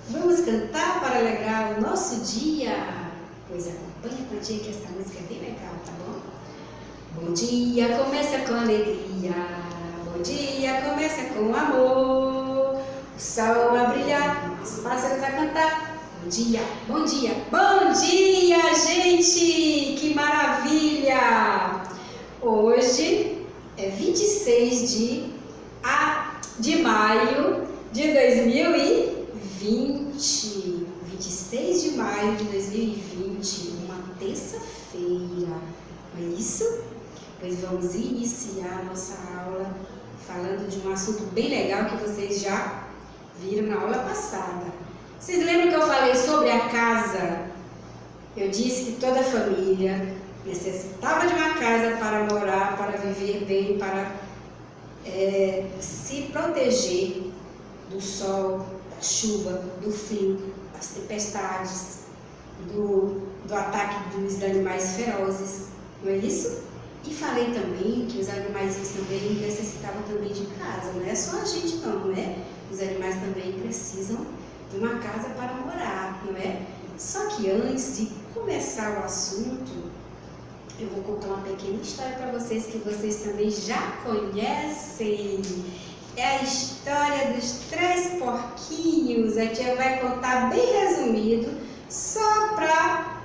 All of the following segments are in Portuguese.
Vamos cantar para alegrar o nosso dia? Pois acompanha com a gente que essa música é bem legal, tá bom? Bom dia começa com alegria, bom dia começa com amor, o sol a brilhar, os pássaros a cantar. Bom dia, bom dia, bom dia, gente! Que maravilha! Hoje é 26 de maio de 2020. 26 de maio de 2020, uma terça-feira, não é isso? Pois vamos iniciar a nossa aula falando de um assunto bem legal que vocês já viram na aula passada. Vocês lembram que eu falei sobre a casa? Eu disse que toda família necessitava de uma casa para morar, para viver bem, para se proteger do sol, da chuva, do frio, das tempestades, do ataque dos animais ferozes, não é isso? E falei também que os animais também necessitavam também de casa, não é só a gente não é? Os animais também precisam de uma casa para morar, não é? Só que antes de começar o assunto, eu vou contar uma pequena história para vocês que vocês também já conhecem. É a história dos 3 porquinhos. A tia vai contar bem resumido, só para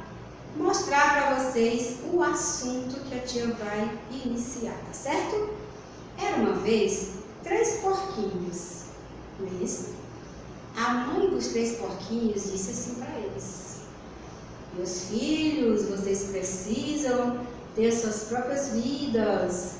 mostrar para vocês o assunto que a tia vai iniciar, tá certo? Era uma vez 3 porquinhos, não é isso? A mãe dos 3 porquinhos disse assim para eles: meus filhos, vocês precisam ter suas próprias vidas.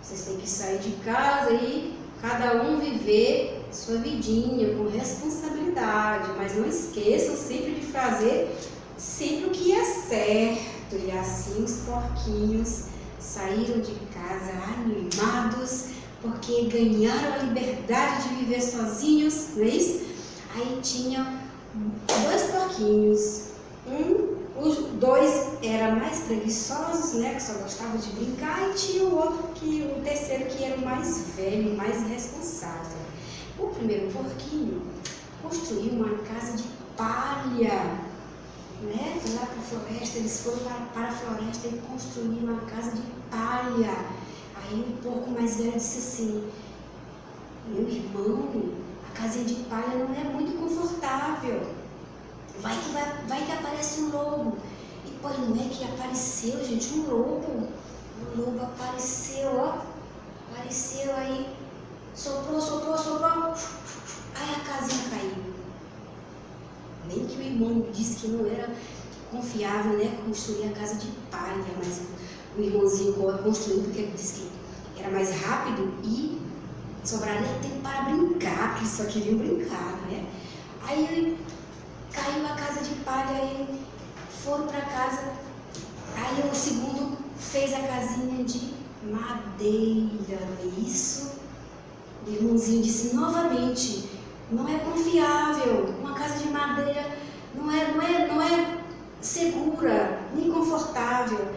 Vocês têm que sair de casa e cada um viver sua vidinha com responsabilidade, mas não esqueçam sempre de fazer sempre o que é certo. E assim os porquinhos saíram de casa animados, porque ganharam a liberdade de viver sozinhos, não é isso? Aí tinha 2 porquinhos, os 2 eram mais preguiçosos, né, que só gostavam de brincar, e tinha o terceiro que era o mais velho, mais responsável. O primeiro porquinho construiu uma casa de palha, né? Foi lá para a floresta, eles foram para a floresta e construíram uma casa de palha. Aí o porco mais velho disse assim: meu irmão, a casinha de palha não é muito confortável. Vai que aparece um lobo. E pois não é que apareceu, gente, um lobo. O lobo apareceu, ó. Apareceu aí, soprou. Aí a casinha caiu. Bem que o irmão disse que não era confiável, né, construir a casa de palha, mas o irmãozinho construiu porque ele disse que era mais rápido e sobraria tempo para brincar, porque eles só queriam brincar, né? Aí caiu a casa de palha, aí foram para casa, aí o segundo fez a casinha de madeira, isso. O irmãozinho disse novamente: não é confiável, uma casa de madeira não é segura, nem confortável.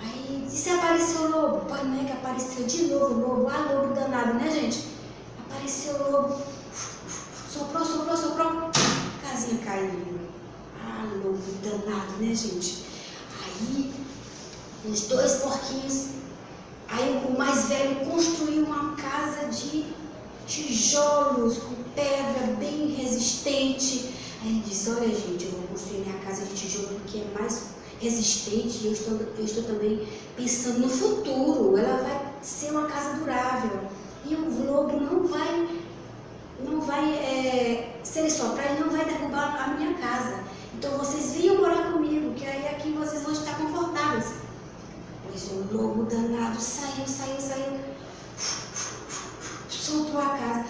Aí disse: apareceu o lobo. Pois não é que apareceu de novo o lobo, lobo danado, né, gente? Apareceu o lobo, soprou, a casinha caiu. Lobo danado, né, gente? Aí os 2 porquinhos, aí o mais velho construiu uma casa de tijolos com pedra bem resistente. Aí ele disse: olha, gente, eu vou construir minha casa de tijolo porque é mais resistente e eu estou também pensando no futuro, ela vai ser uma casa durável e o lobo não vai se ele soprar, ele não vai derrubar a minha casa. Então vocês venham morar comigo, que aí aqui vocês vão estar confortáveis. Pois o lobo danado saiu, soprou a casa,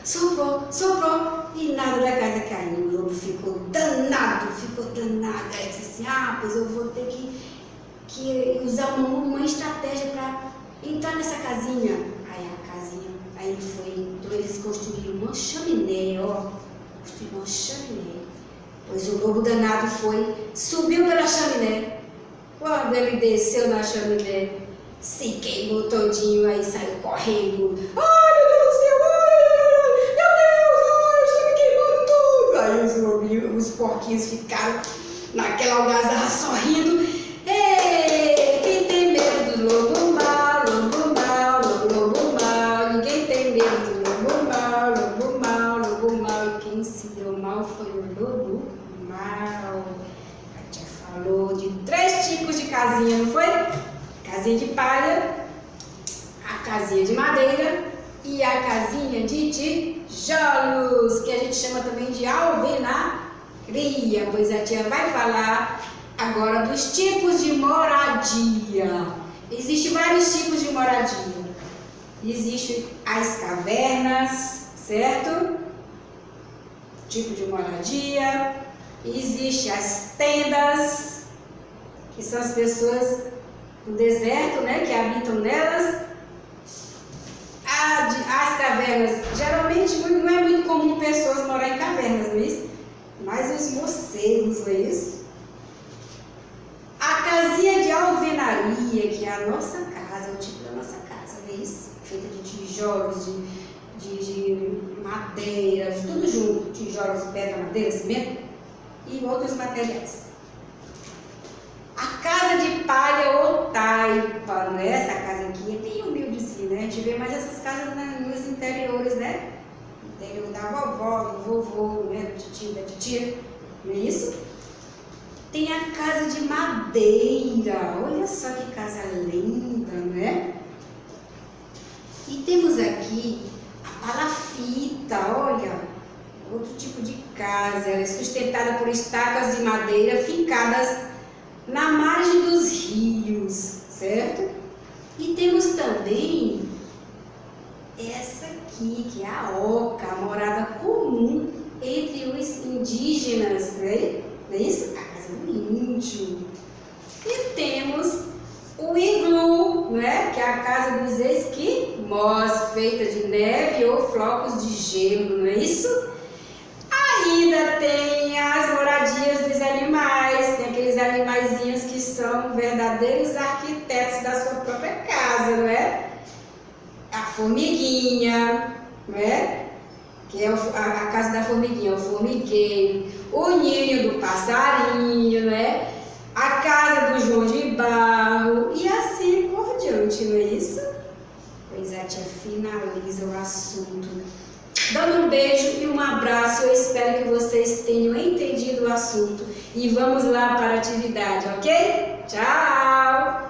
soprou e nada da casa caiu. O lobo ficou danado. Aí disse assim: pois eu vou ter que usar uma estratégia para entrar nessa casinha. Aí ele foi, então eles construíram uma chaminé, construíram uma chaminé. Pois o lobo danado subiu pela chaminé. Quando ele desceu na chaminé, se queimou todinho, aí saiu correndo. Ai, meu Deus do céu, ai, meu Deus, ai, está me queimando tudo. Aí os porquinhos ficaram naquela algazarra sorrindo. Ei, quem tem medo do lobo mau, lobo mau, lobo mau. Ninguém tem medo do lobo mau, lobo mau, lobo mau. E quem se deu mal foi o lobo mau. A tia falou de 3 tipos de casinha, não foi? Casinha de palha, a casinha de madeira e a casinha de tijolos, que a gente chama também de alvenaria. Pois a tia vai falar agora dos tipos de moradia. Existem vários tipos de moradia. Existem as cavernas, certo? Tipo de moradia. Existem as tendas, que são as pessoas do deserto, né, que habitam nelas. As cavernas, geralmente não é muito comum pessoas morar em cavernas, não é isso? Mas os morcegos, não é isso? A casinha de alvenaria, que é a nossa casa, é o tipo da nossa casa, não é isso? Feita de tijolos, de madeira, de tudo junto, tijolos, pedra, madeira, cimento e outros materiais. A casa de palha ou taipa, né? Essa casa aqui é bem humildezinha, né? A gente vê mais essas casas nos interiores, né? Interior da vovó, do vovô, né? Do tio, da titia, não é isso? Tem a casa de madeira, olha só que casa linda, né? E temos aqui a palafita, olha, outro tipo de casa, ela é sustentada por estacas de madeira fincadas na margem dos rios, certo? E temos também essa aqui, que é a oca, a morada comum entre os indígenas, né? Não é isso? A casa do índio. E temos o iglu, né? Que é a casa dos esquimós, feita de neve ou flocos de gelo, não é isso? Ainda tem as moradias dos animais, tem aqueles animaizinhos que são verdadeiros arquitetos da sua própria casa, não é? A formiguinha, não é? Que é a casa da formiguinha, o formigueiro, o ninho do passarinho, não é? A casa do João de Barro e assim por diante, não é isso? Pois a tia finaliza o assunto dando um beijo e um abraço. Eu espero que vocês tenham entendido o assunto e vamos lá para a atividade, ok? Tchau!